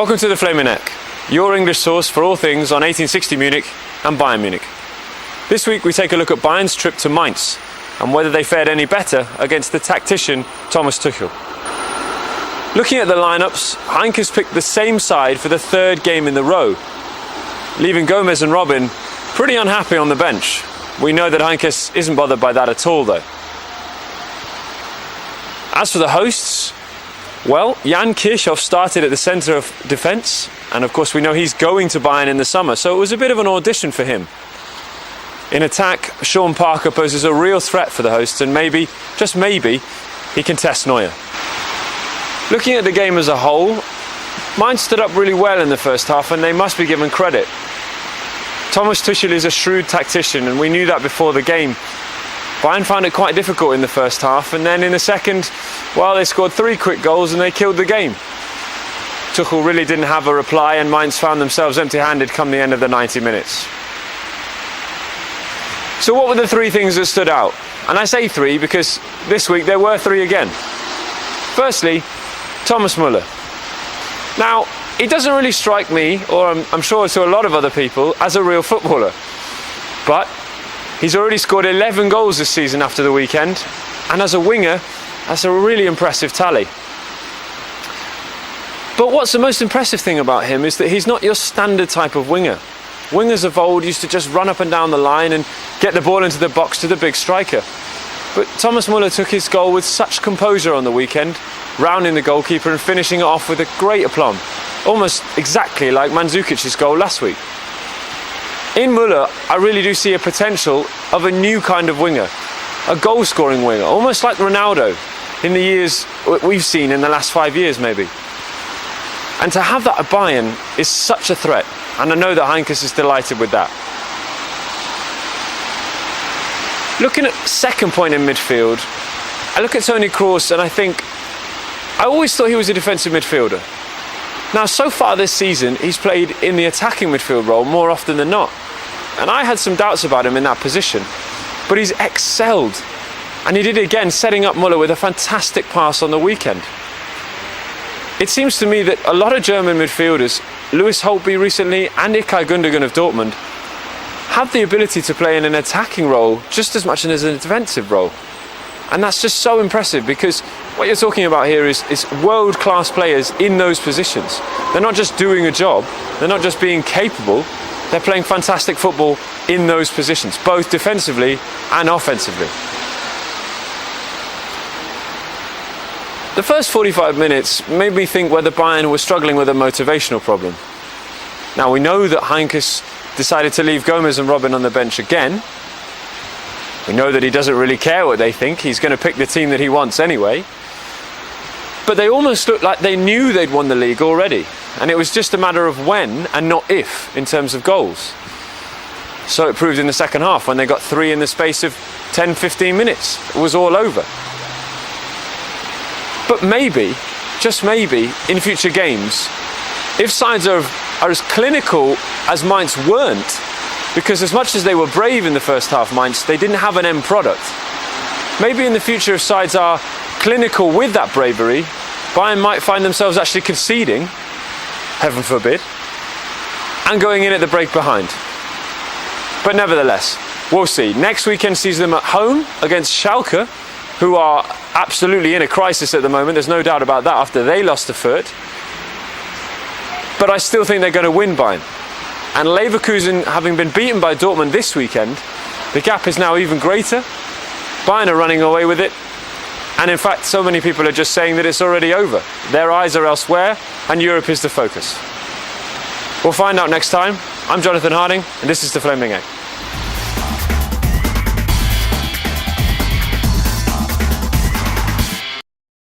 Welcome to the Flaming Neck, your English source for all things on 1860 Munich and Bayern Munich. This week we take a look at Bayern's trip to Mainz and whether they fared any better against the tactician Thomas Tuchel. Looking at the lineups, Heinke has picked the same side for the third game in the row, leaving Gomez and Robben pretty unhappy on the bench. We know that Heinke isn't bothered by that at all though. As for the hosts, well, Jan Kirchhoff started at the centre of defence, and of course we know he's going to Bayern in the summer, so it was a bit of an audition for him. In attack, Sean Parker poses a real threat for the hosts, and maybe, just maybe, he can test Neuer. Looking at the game as a whole, Mainz stood up really well in the first half, and they must be given credit. Thomas Tuchel is a shrewd tactician, and we knew that before the game. Bayern found it quite difficult in the first half, and then in the second, well, they scored 3 quick goals and they killed the game. Tuchel really didn't have a reply, and Mainz found themselves empty-handed come the end of the 90 minutes. So what were the 3 things that stood out? And I say 3 because this week there were 3 again. Firstly, Thomas Müller. Now, he doesn't really strike me, or I'm sure to a lot of other people, as a real footballer. But he's already scored 11 goals this season after the weekend, and as a winger, that's a really impressive tally. But what's the most impressive thing about him is that he's not your standard type of winger. Wingers of old used to just run up and down the line and get the ball into the box to the big striker. But Thomas Müller took his goal with such composure on the weekend, rounding the goalkeeper and finishing it off with a great aplomb, almost exactly like Mandzukic's goal last week. In Müller, I really do see a potential of a new kind of winger, a goal-scoring winger, almost like Ronaldo in the years we've seen in the last 5 years maybe. And to have that at Bayern is such a threat, and I know that Heinke is delighted with that. Looking at second point in midfield, I look at Toni Kroos and I always thought he was a defensive midfielder. Now, so far this season, he's played in the attacking midfield role more often than not. And I had some doubts about him in that position. But he's excelled. And he did it again, setting up Müller with a fantastic pass on the weekend. It seems to me that a lot of German midfielders, Lewis Holtby recently and Ilkay Gundogan of Dortmund, have the ability to play in an attacking role just as much as in a defensive role. And that's just so impressive because what you're talking about here is world-class players in those positions. They're not just doing a job, they're not just being capable, they're playing fantastic football in those positions, both defensively and offensively. The first 45 minutes made me think whether Bayern was struggling with a motivational problem. Now, we know that Heinke decided to leave Gomez and Robben on the bench again. We know that he doesn't really care what they think. He's going to pick the team that he wants anyway. But they almost looked like they knew they'd won the league already. And it was just a matter of when and not if in terms of goals. So it proved in the second half when they got 3 in the space of 10-15 minutes. It was all over. But maybe, just maybe, in future games, if sides are as clinical as Mainz weren't, because as much as they were brave in the first half, Mainz, they didn't have an end product. Maybe in the future, if sides are clinical with that bravery, Bayern might find themselves actually conceding, heaven forbid, and going in at the break behind. But nevertheless, we'll see. Next weekend sees them at home against Schalke, who are absolutely in a crisis at the moment. There's no doubt about that after they lost to Fürth. But I still think they're going to win Bayern. And Leverkusen, having been beaten by Dortmund this weekend, the gap is now even greater. Bayern are running away with it. And in fact, so many people are just saying that it's already over. Their eyes are elsewhere, and Europe is the focus. We'll find out next time. I'm Jonathan Harding, and this is the Flaming Neck.